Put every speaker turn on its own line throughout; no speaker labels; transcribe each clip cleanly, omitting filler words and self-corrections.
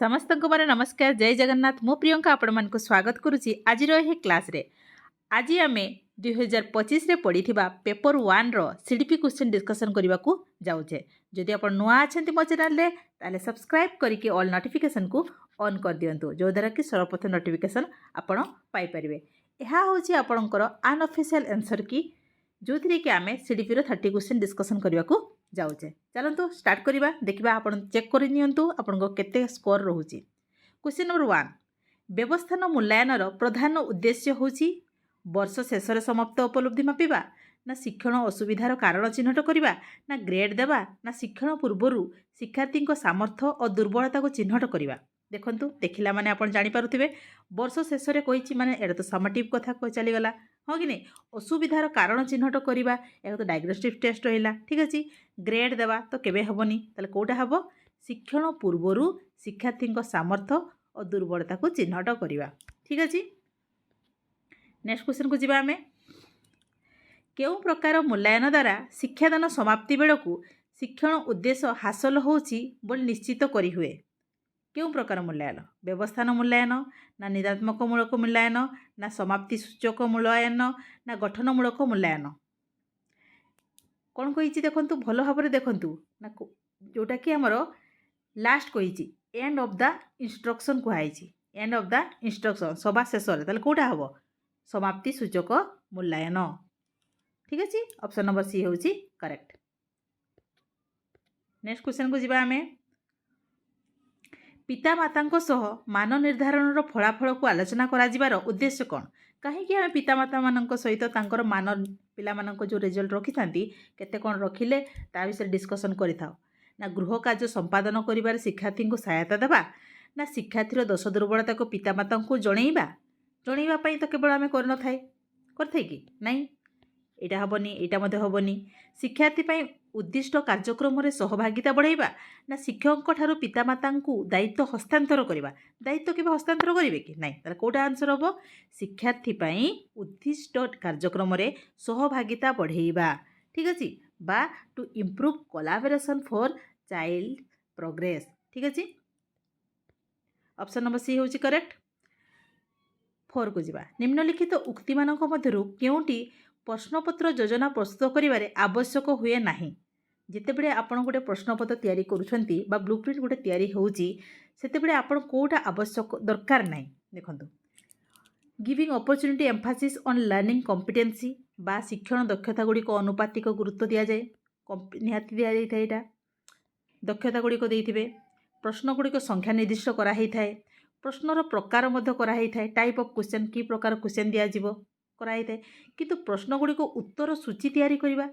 समस्त को मारे नमस्कार जय जगन्नाथ मो प्रियंका आपण मानक स्वागत करुच्ची आज क्लास रे आज आम 2025 रे पढ़ी पेपर 1 रो सीडीपी क्वेश्चन डिस्कसन करने को जाऊे। जदि आप नुआ अच्छा मो चैनल ताले सब्सक्राइब करके ऑल नोटिफिकेशन को ऑन कर दिंतु जो द्वारा कि सर्वप्रथम नोटिफिकेशन आपण पाइपर। यह हूँ आपणकर अनऑफिशियल आंसर की जो थी कि आम सीडीपी रो 30 क्वेश्चन डिस्कसन करने को जाऊे। चलतु स्टार्ट करवा देखा आप चेक कर नियंतु आपन केते स्कोर रोचे। क्वेश्चन नंबर 1 व्यवस्थान मूल्यांकन प्रधान उद्देश्य होची वर्ष शेष समाप्त उपलब्धि मापिबा ना शिक्षण असुविधार कारण चिन्हट करवा ना ग्रेड देवा ना शिक्षण पूर्वर शिक्षार्थी सामर्थ्य और दुर्बलता को चिन्हट करवा। देखंतु देखिला माने आपण जानि पारुथिबे वर्ष शेष रे कहिछि माने एटा तो समेटिव कथा कहि चली गला हाँ कि नहीं। असुविधार कारण चिन्हट करवा या तो डायग्नोस्टिक टेस्ट रहिला ठीक अछि। ग्रेड देवा तो केबे हबनी ताले कोटा हबो शिक्षण पूर्वर शिक्षार्थी सामर्थ्य और दुर्बलता को चिन्हट करवा ठीक अछि। नेक्स्ट क्वेश्चन को जिबा हमें केउ प्रकार मूल्यांकन द्वारा शिक्षादान समाप्ति बेलू शिक्षण उद्देश्य हासिल होछि बोली निश्चित करी हुए। केउ प्रकार मूल्यांकन व्यवस्थान मूल्यांकन ना निदात्मक मूलक मूल्यांकन ना समाप्ति सूचक मूल्यांकन ना गठनमूलक मूल्यांकन कौन कही देखु भल भाव देखु ना जोटा कि आमर लास्ट कही एंड ऑफ द इंस्ट्रक्शन कहुई एंड ऑफ द इंस्ट्रक्शन सभा शेष कौटा हम समाप्ति सूचक मूल्यांकन ठीक अच्छे। ऑप्शन नंबर सी हूँ करेक्ट। नेक्स्ट क्वेश्चन को जी आम पितामाता सह मान निर्धारण फलाफल को आलोचना कर उद्देश्य कौन कहीं आम पितामाता मान सहित मान पिला जो रिजल्ट रखी था केते कौन रखिले ता विषय डिस्कसन करिथाओ ना गृह कार्य संपादन करिबार शिक्षार्थी को सहायता देवा ना शिक्षार्थी दोष दुर्बलता को पितामाता को जनइबा तो केवल आम कर कि नहीं यहाँ हेनी यहाँ हेनी शिक्षार्थी उद्दिष्ट कार्यक्रम में सहभागिता बढ़ाइबा ना शिक्षक ठारू पितामाता दायित्व हस्तांतर करवा दायित्व के हस्तांतर करेंगे कि नहीं कौटा आंसर हम शिक्षार्थी उद्दिष्ट कार्यक्रम में सहभागिता बढ़ाइबा ठीक अच्छे बा to improve collaboration for child progress ठीक अच्छे। ऑप्शन नंबर सी हूँ करेक्ट। 4 को जीवा निम्नलिखित उक्ति मानक मध्यरु केउटी प्रश्नपत्र योजना प्रस्तुत करिवारे आवश्यक हुए नाही। जितेबेले आपण गोटे प्रश्नपत्र तैयारी करुछंती बा ब्लूप्रिंट गोटे तैयारी होउची सेतेबेले आपण कोटा आवश्यक दरकार नाही। देखंतु giving opportunity Mphasis on learning competency बा शिक्षण दक्षता गुड़ी को अनुपातिक गुरुत्व दिया जाए निहाती दिया जाए एटा दक्षता गुड़ी को देइथिबे प्रश्न गुड़ी को संख्या निर्दिष्ट करा ही थाए प्रश्नर प्रकार मध्य कराई थाए टाइप ऑफ क्वेश्चन की प्रकार क्वेश्चन दिया जीवो कराई थाए किंतु प्रश्न गुड़ी को उत्तर सूची तैयारी करबा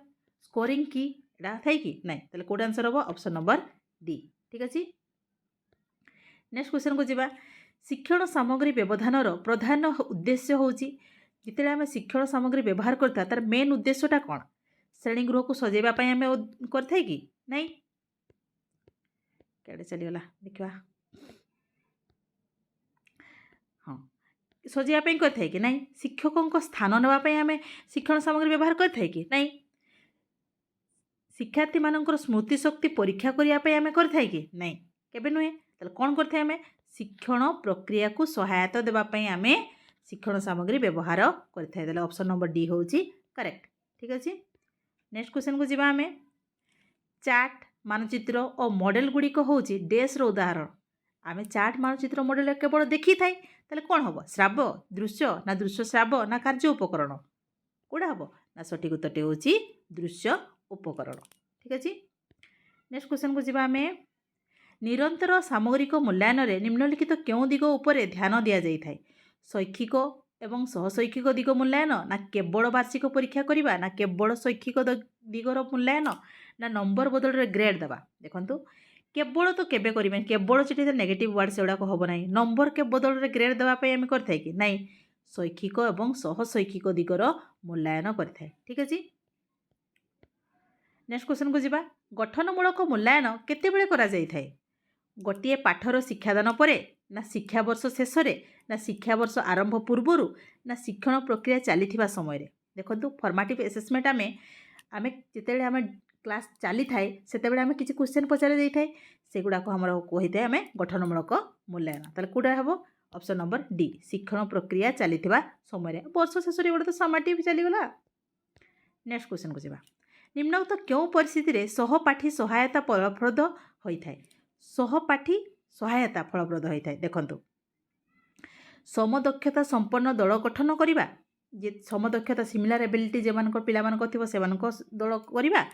स्कोरिंग की एटा थाए कि नहीं ताले कोड आंसर हो ऑप्शन नंबर डी ठीक अछि। नेक्स्ट क्वेश्चन को जीवा शिक्षण सामग्री व्यवधानर प्रधान उद्देश्य होउची जिते आम शिक्षण सामग्री व्यवहार करता तार मेन उद्देश्यटा कौन श्रेणी गृह को सजेबा पई आम करथाय कि नहीं केडे चलीगला देखा हाँ सजाइवाई करते कि नहीं शिक्षकों स्थान नापी आम शिक्षण सामग्री व्यवहार करते कि नहीं शिक्षार्थी मानकर स्मृति शक्ति परीक्षा करने आम करते कि नहीं केबे नुहे ताले कौन करते आम शिक्षण प्रक्रिया को सहायता देवाई आम शिक्षण सामग्री व्यवहार करते ऑप्शन नंबर डी हूँ करेक्ट ठीक अच्छे। नेक्स्ट क्वेश्चन को जीवा आम चार्ट मानचित्र और मॉडल गुड़िक हूँ डेस्र उदाहरण आम चार्ट मानचित्र मॉडल केवल देखी थाए ताले कौन हम श्राव्य दृश्य ना दृश्य श्राव्य ना कार्य उपकरण कौटा हम ना सठिक उत्तर हूँ दृश्य उपकरण ठीक अच्छे। नेक्स्ट क्वेश्चन को जीवा आम निरंतर सामग्रिक मूल्यांकन निम्नलिखित क्यों दिग उपरे ध्यान दि जाए शैक्षिक एवं सहशैक्षिक दिग मूल्यांकन ना केवल वार्षिक परीक्षा करवा ना केवल शैक्षिक दिगर मूल्यांकन ना नंबर बदल ग्रेड देवा देखंतु केवल तो केबे करें केवल से नेगेटिव वर्ड से गुड़ाक हम ना नंबर के बदल ग्रेड देवाई आम करते कि नहीं शैक्षिक एवं सहशैक्षिक दिगर मूल्यांकन करते ठीक अच्छे। नेक्स्ट क्वेश्चन को जीवा गठनमूलक मूल्यांकन केतेबेले करा जाय थाए गोटे पाठर शिक्षादान परे ना शिक्षा वर्ष शेष ना शिक्षा वर्ष आरंभ पूर्वर ना शिक्षण प्रक्रिया चली समय देखो फॉर्मेटिव एसेसमेंट आम जिते आम क्लास चली थाए सेतेबेले आमे किछि क्वेश्चन पचारे देई थाए सेगुडा को हमर कहिते आमे गठनमूलक मूल्यांकन ताले कोडा हबो ऑप्शन नंबर डी शिक्षण प्रक्रिया चलीथिबा समय वर्ष शेष रे गोटे तो समाटी भी चली गला। नेक्स्ट क्वेश्चन को जिबा निम्नलिखित क्यों परिस्थिति रे सहपाठी सहायता फलप्रद होइथाय सहपाठी सहायता फलप्रद होइथाय देखंतु समदक्षता संपन्न दल गठन करिबा जे समदक्षता सिमिलर एबिलिटी जे मानक पिला मानक थिबो से मानक दल करिबा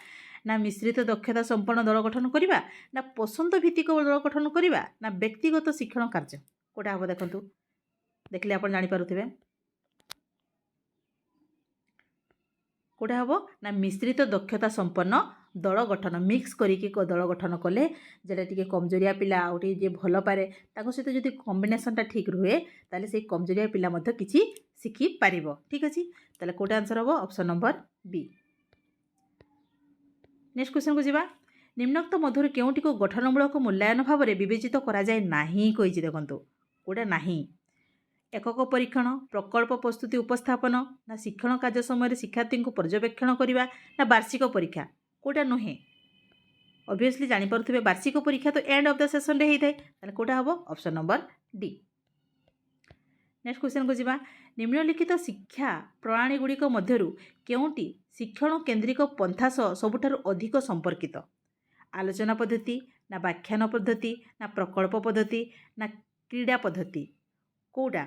ना मिश्रित दक्षता संपन्न दल गठन करिबा ना पसंद भित्तिक दल गठन करिबा ना व्यक्तिगत शिक्षण कार्य कोटा हबो देखंतु देखले आपण जानि पारुथिबे कोटा हबो ना मिश्रित दक्षता संपन्न दल गठन मिक्स करिके को दल गठन कले जेटा टिके कमजोरिया पिला आउटी जे भलो पारे ताको सहित जदि कॉम्बिनेशन टा ठीक रुहे ताले से कमजोरिया पिला मध्ये किछि सिखि पारिबो ठीक अछि ताले कोटा आंसर हबो option number B. Next question को जिबा निम्नलिखित मध्यरु केउटी को गठनमूलक मूल्यांकन भाव रे विवेचित करा जाय नाही कहिछि देखंतु कोटा नाही एकक परीक्षण प्रकल्प प्रस्तुति उपस्थापन ना शिक्षण कार्य समय शिक्षार्थी को पर्यवेक्षण करवा ना वार्षिक परीक्षा कोटा नुहे ऑब्वियसली जानि पारुथिबे वार्षिक परीक्षा तो एंड ऑफ द सेशन रे हेइथाय ताले कोटा हबो option number D. Next question को जिबा निम्नलिखित शिक्षा प्रणाली गुड़िक मध्यरु केउटी शिक्षण केंद्रिक पंथा सबुठारु अधिक संपर्कित आलोचना पद्धति ना व्याख्यान पद्धति ना प्रकल्प पद्धति ना क्रीड़ा पद्धति कोटा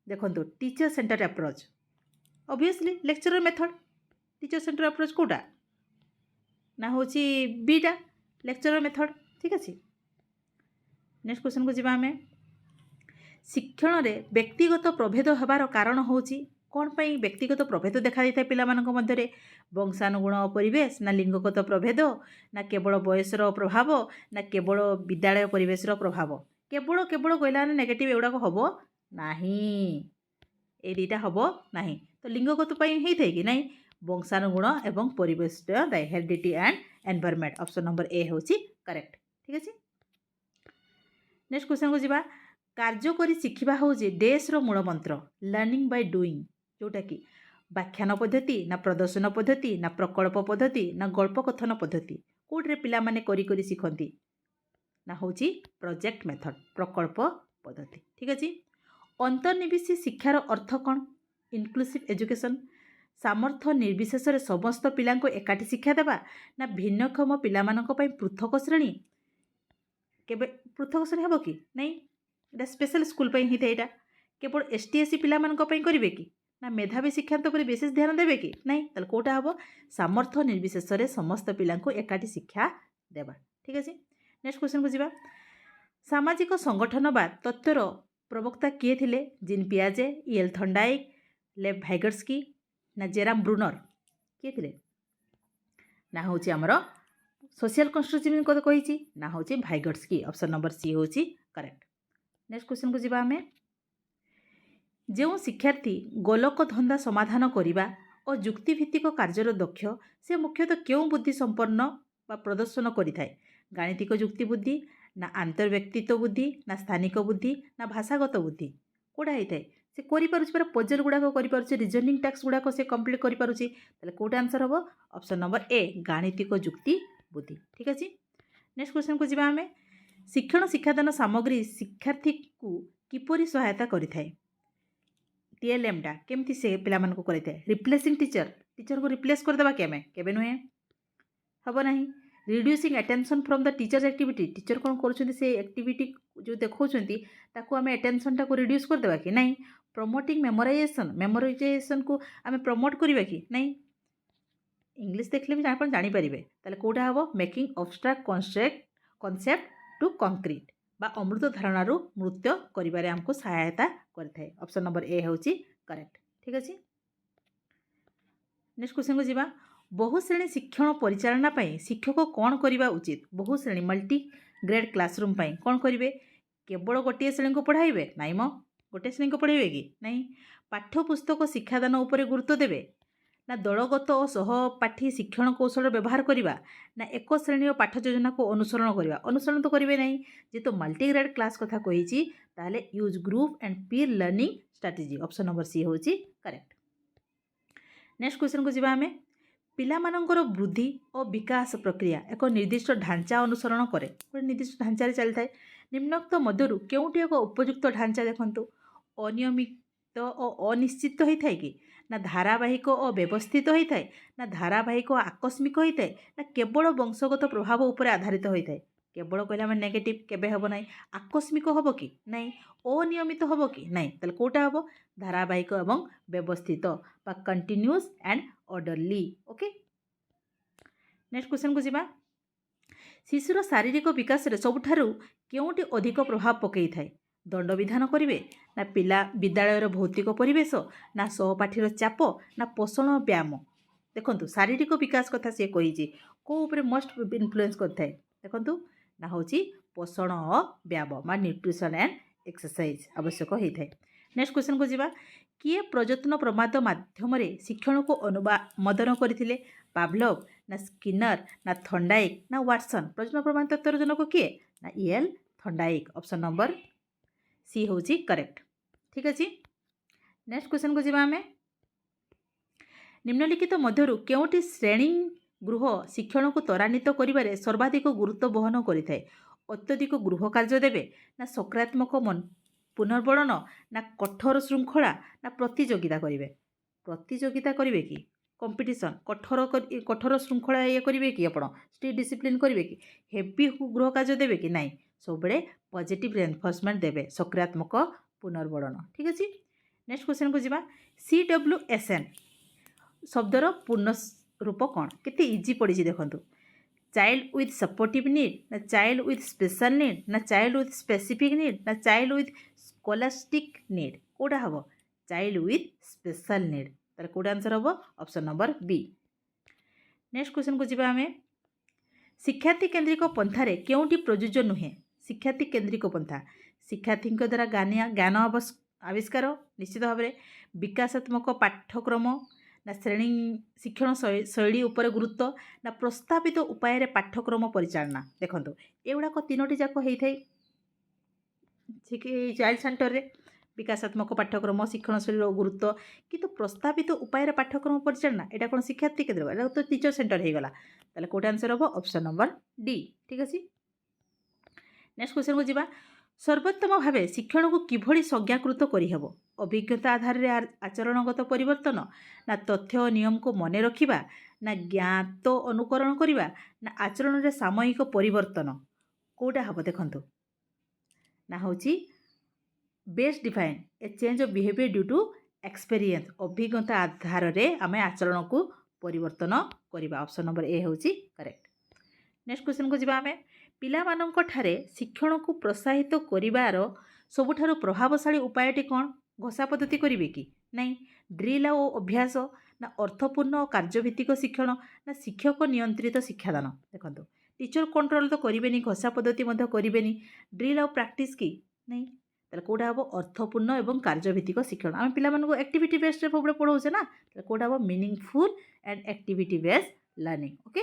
देखो teacher centre approach obviously lecturer method teacher centre approach कोटा ना होची बीटा लेक्चरर मेथड ठीक अच्छे। नेक्स्ट क्वेश्चन को जिबा हमें शिक्षण रे व्यक्तिगत प्रभेद होबार कारण होची कौन पाई व्यक्तिगत प्रभेद देखा देता है पिला मानक मध्यरे वंशानुगुण परिवेश ना लिंगगत प्रभेद ना केवल बयसर प्रभाव ना केवल विद्यालय परिवेश प्रभाव केवल केवल कहला नेगेटिव एगुड़ाक हम नहीं ए दुटा हम नहीं तो लिंगगत ही थे कि नहीं वंशानुगुण एवं परिवेश heredity and environment option number A हूँ करेक्ट ठीक अच्छे। नेक्स्ट क्वेश्चन को जिबा कार्य करी शिखिबा हूँ डेस्र मूल मंत्र लर्निंग बाय डूइंग जोटा कि व्याख्यान पद्धति ना प्रदर्शन पद्धति ना प्रकल्प पद्धति ना गल्प कथन पद्धति कौटे पिला माने करी करी शिखती ना हूँ प्रोजेक्ट मेथड प्रकल्प पद्धति ठीक अच्छे। अंतर्निवेशी शिक्षार अर्थ कौन इनक्लूसिव एजुकेशन सामर्थ्य निर्विशेष समस्त पिला एकाठी शिक्षा देवा ना भिन्नक्षम पिला पृथक श्रेणी केबे पृथक श्रेणी हम कि नहीं एटा स्पेशल स्कूल ही थे यहाँ केवल एसटीएससी पिला करेंगे कि ना मेधावी शिक्षांत पर विशेष ध्यान देवे कि नहीं ताले कोटा हम सामर्थ्य निर्विशेष समस्त पिला एकाठी शिक्षा देवा ठीक अच्छे। नेक्स्ट क्वेश्चन को जिबा सामाजिक संगठनवाद तत्वर प्रवक्ता किए थिले जीन पियाजे ईल थंडाइक लेव भाइगर्स्की ना जेराम ब्रुनर किए थिले ना हूँ आमर सोशल कंस्ट्रक्टिविज्म को कही ना हूँ भाइगर्स्की ऑप्शन नंबर सी हूँ करेक्ट। नेक्स्ट क्वेश्चन को जिबा हमें जो शिक्षार्थी गोलक धंदा समाधान करने और जुक्तिभित्तिक कार्यर दक्ष से मुख्यतः क्यों बुद्धि संपन्न बा प्रदर्शन करिथाय गाणितिक जुक्ति बुद्धि ना आंतर्व्यक्तित्व बुद्धि ना स्थानिक बुद्धि ना भाषागत बुद्धि कोड़ा होता है से कर पजल गुड़ाक कर रिजनिंग टास्क गुड़ाक से कम्प्लीट कर कौटा आंसर हम ऑप्शन नंबर ए गाणितिक जुक्ति बुद्धि ठीक अच्छे। नेक्स्ट क्वेश्चन को जिबा हमें शिक्षण शिक्षादान सामग्री शिक्षार्थी को किपरि सहायता करिथाय टीएलएम टा केमती से पिला मन को करिथाय रिप्लेसिंग टीचर को रिप्लेस कर देबा केबे नुहे हम नहीं reducing attention from the teachers activity teacher कौन कर एक्टिविटी जो देखा आम अटेंशन टाक रिड्यूस कर देबा कि नहीं प्रमोटिंग मेमोराइजेशन को आम प्रमोट करवा कि नहीं इंग्लिश देखले भी आप जानीपर ताले कौटा हम making abstract concept to concrete बा अमृत धारणु नृत्य करिबारे हमको सहायता करथाय ऑप्शन नंबर ए हूँ करेक्ट ठीक अच्छे। नेक्स्ट क्वेश्चन को जिबा बहुश्रेणी शिक्षण परिचालना पाई शिक्षक कौन करवा उचित बहुश्रेणी मल्टी ग्रेड क्लासरूम पाई कौन करेंगे केवल गोटे श्रेणी को पढ़ाइबे नाई मो गोटे श्रेणी को पढ़ाइबे कि नहीं पाठ्यपुस्तक शिक्षादान उपर गुरुत्व देवे ना दलगत और सहपाठी शिक्षण कौशल व्यवहार करवा ना एक श्रेणी पाठ योजना को अनुसरण तो करेंगे नहीं जेहेतु मल्टी ग्रेड क्लास कथा कही ताले use group and peer learning strategy option number C हूँ करेक्ट। नेक्स्ट क्वेश्चन को जिबा हमें ପିଲାମାନଙ୍କର ବୃଦ୍ଧି ଓ ବିକାଶ ପ୍ରକ୍ରିୟା ଏକ ନିର୍ଦ୍ଦିଷ୍ଟ ଢାଞ୍ଚା ଅନୁସରଣ କରେ। ଗୋଟେ ନିର୍ଦ୍ଦିଷ୍ଟ ଢାଞ୍ଚାରେ ଚାଲିଥାଏ। ନିମ୍ନୋକ୍ତ ମଧ୍ୟରୁ କେଉଁଟି ଏକ ଉପଯୁକ୍ତ ଢାଞ୍ଚା ଦେଖନ୍ତୁ। ଅନିୟମିତ ଓ ଅନିଶ୍ଚିତ ହୋଇଥାଏ କି? ନା ଧାରାବାହିକ ଓ ବ୍ୟବସ୍ଥିତ ହୋଇଥାଏ? ନା ଧାରାବାହିକ ଓ ଆକସ୍ମିକ ହୋଇଥାଏ? ନା କେବଳ ବଂଶଗତ ପ୍ରଭାବ ଉପରେ ଆଧାରିତ ହୋଇଥାଏ? କେବଳ କହିଲେ ଆମେ ନେଗେଟିଭ୍ କେବେ ହେବ ନାହିଁ। ଆକସ୍ମିକ ହେବ କି? ନାହିଁ। ଅନିୟମିତ ହେବ କି? ନାହିଁ। ତାହେଲେ କେଉଁଟା ହେବ? ଧାରାବାହିକ ଏବଂ ବ୍ୟବସ୍ଥିତ ବା continuous and orderly. Okay, next କ୍ୱେଶ୍ଚନକୁ ଯିବା। ଶିଶୁର ଶାରୀରିକ ବିକାଶରେ ସବୁଠାରୁ କେଉଁଟି ଅଧିକ ପ୍ରଭାବ ପକାଇଥାଏ? ଦଣ୍ଡବିଧାନ କରିବେ, ନା ପିଲା ବିଦ୍ୟାଳୟର ଭୌତିକ ପରିବେଶ, ନା ସହପାଠୀର ଚାପ, ନା ପୋଷଣ ବ୍ୟାୟାମ? ଦେଖନ୍ତୁ ଶାରୀରିକ ବିକାଶ କଥା ସିଏ କହିଛି, କେଉଁ ଉପରେ ମୋଷ୍ଟ ଇନଫ୍ଲୁଏନ୍ସ କରିଥାଏ? ଦେଖନ୍ତୁ ନା ହେଉଛି ପୋଷଣ ଓ ବ୍ୟାୟାମ ବା ନ୍ୟୁଟ୍ରିସନ୍ ଆଣ୍ଡ ଏକ୍ସରସାଇଜ ଆବଶ୍ୟକ ହୋଇଥାଏ। ନେକ୍ସଟ କ୍ୱେଶ୍ଚନକୁ ଯିବା। କିଏ ପ୍ରଯତ୍ନ ପ୍ରମାଦ ମାଧ୍ୟମରେ ଶିକ୍ଷଣକୁ ଅନୁମୋଦନ କରିଥିଲେ? ପାଭଲଭ, ନା ସ୍କିନର, ନା ଥଣ୍ଡାଇକ୍, ନା ୱାଟସନ୍? ପ୍ରଯତ୍ନ ପ୍ରମାଦ ତତ୍ତ୍ୱର ଜନକ କିଏ? ନା ଇଏଲ୍ ଥଣ୍ଡାଇକ୍। ଅପସନ୍ ନମ୍ବର ସି ହେଉଛି କରେକ୍ଟ। ଠିକ୍ ଅଛି, ନେକ୍ସଟ କ୍ୱେଶ୍ଚନକୁ ଯିବା ଆମେ। ନିମ୍ନଲିଖିତ ମଧ୍ୟରୁ କେଉଁଟି ଶ୍ରେଣୀ ଗୃହ ଶିକ୍ଷଣକୁ ତ୍ୱରାନ୍ୱିତ କରିବାରେ ସର୍ବାଧିକ ଗୁରୁତ୍ୱ ବହନ କରିଥାଏ? ଅତ୍ୟଧିକ ଗୃହ କାର୍ଯ୍ୟ ଦେବେ, ନା ସକାରାତ୍ମକ ପୁନର୍ବଳନ, ନା କଠୋର ଶୃଙ୍ଖଳା, ନା ପ୍ରତିଯୋଗିତା କରିବେ? ପ୍ରତିଯୋଗିତା କରିବେ କି? କମ୍ପିଟିସନ୍, କଠୋର ଶୃଙ୍ଖଳା ଇଏ କରିବେ କି? ଆପଣ ଷ୍ଟ୍ରିକ୍ଟ ଡିସିପ୍ଲିନ୍ କରିବେ କି? ହେଭି ଗୃହ କାର୍ଯ୍ୟ ଦେବେ କି? ନାହିଁ, ସବୁବେଳେ ପଜିଟିଭ୍ ରେନଫୋର୍ସମେଣ୍ଟ ଦେବେ, ସକାରାତ୍ମକ ପୁନର୍ବଳନ। ଠିକ୍ ଅଛି, ନେକ୍ସଟ କ୍ୱେଶ୍ଚନକୁ ଯିବା। CWSN ଶବ୍ଦର ପୂର୍ଣ୍ଣ ରୂପ କ'ଣ? କେତେ ଇଜି ପଡ଼ିଛି ଦେଖନ୍ତୁ। ଚାଇଲ୍ଡ ୱିଥ୍ ସପୋର୍ଟିଭ୍ ନିଡ୍, ନା ଚାଇଲ୍ଡ ୱିଥ୍ ସ୍ପେଶାଲ ନିଡ୍, ନା ଚାଇଲ୍ଡ ୱିଥ୍ ସ୍ପେସିଫିକ୍ ନିଡ୍, ନା ଚାଇଲ୍ଡ ୱିଥ୍ ସ୍କୋଲାଷ୍ଟିକ୍ ନିଡ୍? କେଉଁଟା ହେବ? Child with special need. ତାହେଲେ କେଉଁଟା ଆନ୍ସର ହେବ? ଅପସନ୍ ନମ୍ବର ବି। ନେକ୍ସଟ କ୍ୱେଶ୍ଚନକୁ ଯିବା ଆମେ। ଶିକ୍ଷାର୍ଥୀ କେନ୍ଦ୍ରିକ ପନ୍ଥାରେ କେଉଁଟି ପ୍ରଯୁଜ୍ୟ ନୁହେଁ? ଶିକ୍ଷାର୍ଥୀ କେନ୍ଦ୍ରିକ ପନ୍ଥା ଶିକ୍ଷାର୍ଥୀଙ୍କ ଦ୍ୱାରା ଜ୍ଞାନ ଆବିଷ୍କାର, ନିଶ୍ଚିତ ଭାବରେ ବିକାଶାତ୍ମକ ପାଠ୍ୟକ୍ରମ, ନା ଶ୍ରେଣୀ ଶିକ୍ଷଣ ଶୈଳୀ ଉପରେ ଗୁରୁତ୍ୱ, ନା ପ୍ରସ୍ତାବିତ ଉପାୟରେ ପାଠ୍ୟକ୍ରମ ପରିଚାଳନା? ଦେଖନ୍ତୁ ଏଗୁଡ଼ାକ ତିନୋଟି ଯାକ ହେଇଥାଏ ଚାଇଲ୍ଡ ସେଣ୍ଟରରେ। ବିକାଶାତ୍ମକ ପାଠ୍ୟକ୍ରମ, ଶିକ୍ଷଣ ଶୈଳୀର ଗୁରୁତ୍ୱ, କିନ୍ତୁ ପ୍ରସ୍ତାବିତ ଉପାୟରେ ପାଠ୍ୟକ୍ରମ ପରିଚାଳନା ଏଇଟା କ'ଣ ଶିକ୍ଷାର୍ଥୀ କେନ୍ଦ୍ର? ଏଇଟା ତ ଟିଚର ସେଣ୍ଟର ହେଇଗଲା। ତାହେଲେ କେଉଁଟା ଆନ୍ସର ହେବ? Option number D. ଠିକ୍ ଅଛି, ନେକ୍ସଟ କ୍ୱେଶ୍ଚନକୁ ଯିବା। ସର୍ବୋତ୍ତମ ଭାବେ ଶିକ୍ଷଣକୁ କିଭଳି ସଂଜ୍ଞାକୃତ କରିହେବ? ଅଭିଜ୍ଞତା ଆଧାରରେ ଆଚରଣଗତ ପରିବର୍ତ୍ତନ, ନା ତଥ୍ୟ ଓ ନିୟମକୁ ମନେ ରଖିବା, ନା ଜ୍ଞାତ ଅନୁକରଣ କରିବା, ନା ଆଚରଣରେ ସାମୟିକ ପରିବର୍ତ୍ତନ? କେଉଁଟା ହେବ ଦେଖନ୍ତୁ? ନା ହେଉଛି best define A change of behaviour due to experience. ଅଭିଜ୍ଞତା ଆଧାରରେ ଆମେ ଆଚରଣକୁ ପରିବର୍ତ୍ତନ କରିବା। ଅପସନ୍ ନମ୍ବର ଏ ହେଉଛି କରେକ୍ଟ। ନେକ୍ସଟ କ୍ୱେଶ୍ଚନକୁ ଯିବା ଆମେ। ପିଲାମାନଙ୍କଠାରେ ଶିକ୍ଷଣକୁ ପ୍ରୋତ୍ସାହିତ କରିବାର ସବୁଠାରୁ ପ୍ରଭାବଶାଳୀ ଉପାୟଟି କ'ଣ? ଘୋଷା ପଦ୍ଧତି କରିବେ କି? ନାହିଁ। ଡ୍ରିଲ୍ ଓ ଅଭ୍ୟାସ, ନା ଅର୍ଥପୂର୍ଣ୍ଣ ଓ କାର୍ଯ୍ୟଭିତ୍ତିକ ଶିକ୍ଷଣ, ନା ଶିକ୍ଷକ ନିୟନ୍ତ୍ରିତ ଶିକ୍ଷାଦାନ? ଦେଖନ୍ତୁ ଟିଚର କଣ୍ଟ୍ରୋଲ ତ କରିବେନି, ଘୋଷା ପଦ୍ଧତି ମଧ୍ୟ କରିବେନି, ଡ୍ରିଲ୍ ଆଉ ପ୍ରାକ୍ଟିସ୍ କି? ନାହିଁ। ତାହେଲେ କେଉଁଟା ହେବ? ଅର୍ଥପୂର୍ଣ୍ଣ ଏବଂ କାର୍ଯ୍ୟଭିତ୍ତିକ ଶିକ୍ଷଣ। ଆମେ ପିଲାମାନଙ୍କୁ ଆକ୍ଟିଭିଟି ବେସ୍ଡରେ ସବୁବେଳେ ପଢ଼ାଉଛେ ନା, ତାହେଲେ କେଉଁଟା ହେବ? Meaningful and activity based learning. Okay,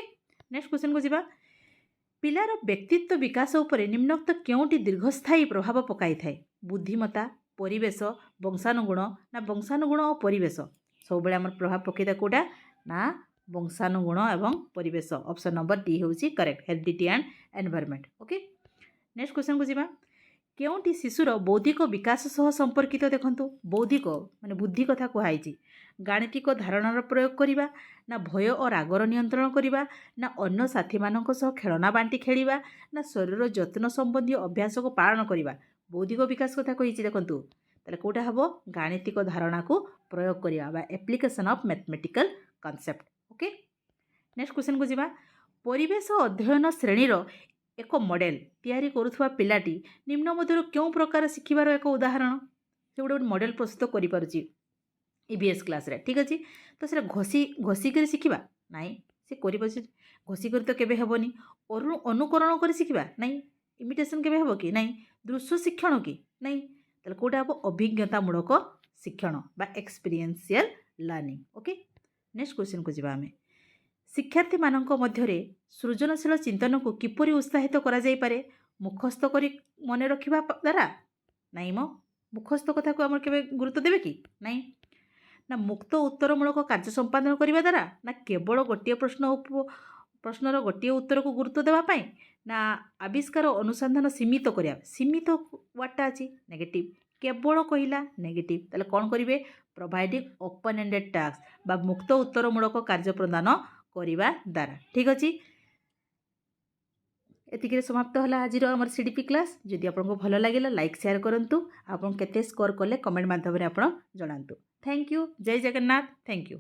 next କ୍ୱେଶ୍ଚନକୁ ଯିବା। ପିଲାର ବ୍ୟକ୍ତିତ୍ୱ ବିକାଶ ଉପରେ ନିମ୍ନୋକ୍ତ କେଉଁଟି ଦୀର୍ଘସ୍ଥାୟୀ ପ୍ରଭାବ ପକାଇଥାଏ? ବୁଦ୍ଧିମତ୍ତା, ପରିବେଶ, ବଂଶାନୁଗୁଣ, ନା ବଂଶାନୁଗୁଣ ଓ ପରିବେଶ? ସବୁବେଳେ ଆମର ପ୍ରଭାବ ପକାଇଥାଏ କେଉଁଟା? ନା ବଂଶାନୁଗୁଣ ଏବଂ ପରିବେଶ। ଅପସନ୍ ନମ୍ବର ଡି ହେଉଛି correct, heredity and environment. Okay, next କ୍ୱେଶ୍ଚନକୁ ଯିବା। କେଉଁଟି ଶିଶୁର ବୌଦ୍ଧିକ ବିକାଶ ସହ ସମ୍ପର୍କିତ? ଦେଖନ୍ତୁ ବୌଦ୍ଧିକ ମାନେ ବୁଦ୍ଧି କଥା କୁହାଯାଇଛି। ଗାଣିତିକ ଧାରଣାର ପ୍ରୟୋଗ କରିବା, ନା ଭୟ ଓ ରାଗର ନିୟନ୍ତ୍ରଣ କରିବା, ନା ଅନ୍ୟ ସାଥୀମାନଙ୍କ ସହ ଖେଳନା ବାଣ୍ଟି ଖେଳିବା, ନା ଶରୀର ଯତ୍ନ ସମ୍ବନ୍ଧୀୟ ଅଭ୍ୟାସକୁ ପାଳନ କରିବା? ବୌଦ୍ଧିକ ବିକାଶ କଥା କହିଛି ଦେଖନ୍ତୁ। ତାହେଲେ କେଉଁଟା ହେବ? ଗାଣିତିକ ଧାରଣାକୁ ପ୍ରୟୋଗ କରିବା ବା application of mathematical concept. Okay, next କ୍ୱେଶ୍ଚନକୁ ଯିବା। ପରିବେଶ ଅଧ୍ୟୟନ ଶ୍ରେଣୀର ଏକ ମଡେଲ ତିଆରି କରୁଥିବା ପିଲାଟି ନିମ୍ନ ମଧ୍ୟରୁ କେଉଁ ପ୍ରକାର ଶିଖିବାର ଏକ ଉଦାହରଣ? ସେ ଗୋଟେ ମଡେଲ ପ୍ରସ୍ତୁତ କରିପାରୁଛି EVS କ୍ଲାସ୍ରେ। ଠିକ୍ ଅଛି, ତ ସେଟା ଘଷିକରି ଶିଖିବା? ନାହିଁ, ସେ କରିପାରୁଛି। ଘଷିକରି ତ କେବେ ହେବନି। ଅନୁକରଣ କରି ଶିଖିବା? ନାହିଁ। ଇମିଟେସନ୍ କେବେ ହେବ କି? ନାହିଁ। ଦୃଶ୍ୟ ଶିକ୍ଷଣ କି? ନାହିଁ। ତାହେଲେ କେଉଁଟା ହେବ? ଅଭିଜ୍ଞତାମୂଳକ ଶିକ୍ଷଣ ବା ଏକ୍ସପିରିଏନ୍ସିଆଲ ଲର୍ଣ୍ଣିଂ। ଓକେ, ନେକ୍ସଟ କ୍ୱେଶ୍ଚନକୁ ଯିବା ଆମେ। ଶିକ୍ଷାର୍ଥୀମାନଙ୍କ ମଧ୍ୟରେ ସୃଜନଶୀଳ ଚିନ୍ତନକୁ କିପରି ଉତ୍ସାହିତ କରାଯାଇପାରେ? ମୁଖସ୍ଥ କରି ମନେ ରଖିବା ଦ୍ୱାରା? ନାହିଁ ମ, ମୁଖସ୍ଥ କଥାକୁ ଆମର କେବେ ଗୁରୁତ୍ୱ ଦେବେ କି? ନାହିଁ। ନା ମୁକ୍ତ ଉତ୍ତରମୂଳକ କାର୍ଯ୍ୟ ସମ୍ପାଦନ କରିବା ଦ୍ୱାରା, ନା କେବଳ ଗୋଟିଏ ପ୍ରଶ୍ନର ଗୋଟିଏ ଉତ୍ତରକୁ ଗୁରୁତ୍ୱ ଦେବା ପାଇଁ, ନା ଆବିଷ୍କାର ଅନୁସନ୍ଧାନ ସୀମିତ କରିବା। ସୀମିତ ୱାର୍ଡ଼ଟା ଅଛି ନେଗେଟିଭ୍, କେବଳ କହିଲା ନେଗେଟିଭ୍। ତାହେଲେ କ'ଣ କରିବେ? ପ୍ରୋଭାଇଡ଼ିଂ ଓପନ୍ ଏଣ୍ଡେଡ୍ ଟାସ୍କ ବା ମୁକ୍ତ ଉତ୍ତରମୂଳକ କାର୍ଯ୍ୟ ପ୍ରଦାନ କରିବା ଦ୍ୱାରା। ଠିକ୍ ଅଛି, ଏତିକିରେ ସମାପ୍ତ ହେଲା ଆଜିର ଆମର ସିଡିପି କ୍ଲାସ୍। ଯଦି ଆପଣଙ୍କୁ ଭଲ ଲାଗିଲା ଲାଇକ୍ ସେୟାର କରନ୍ତୁ। ଆପଣ କେତେ ସ୍କୋର କଲେ କମେଣ୍ଟ ମାଧ୍ୟମରେ ଆପଣ ଜଣାନ୍ତୁ। Thank you. ଜୟ ଜଗନ୍ନାଥ। Thank you.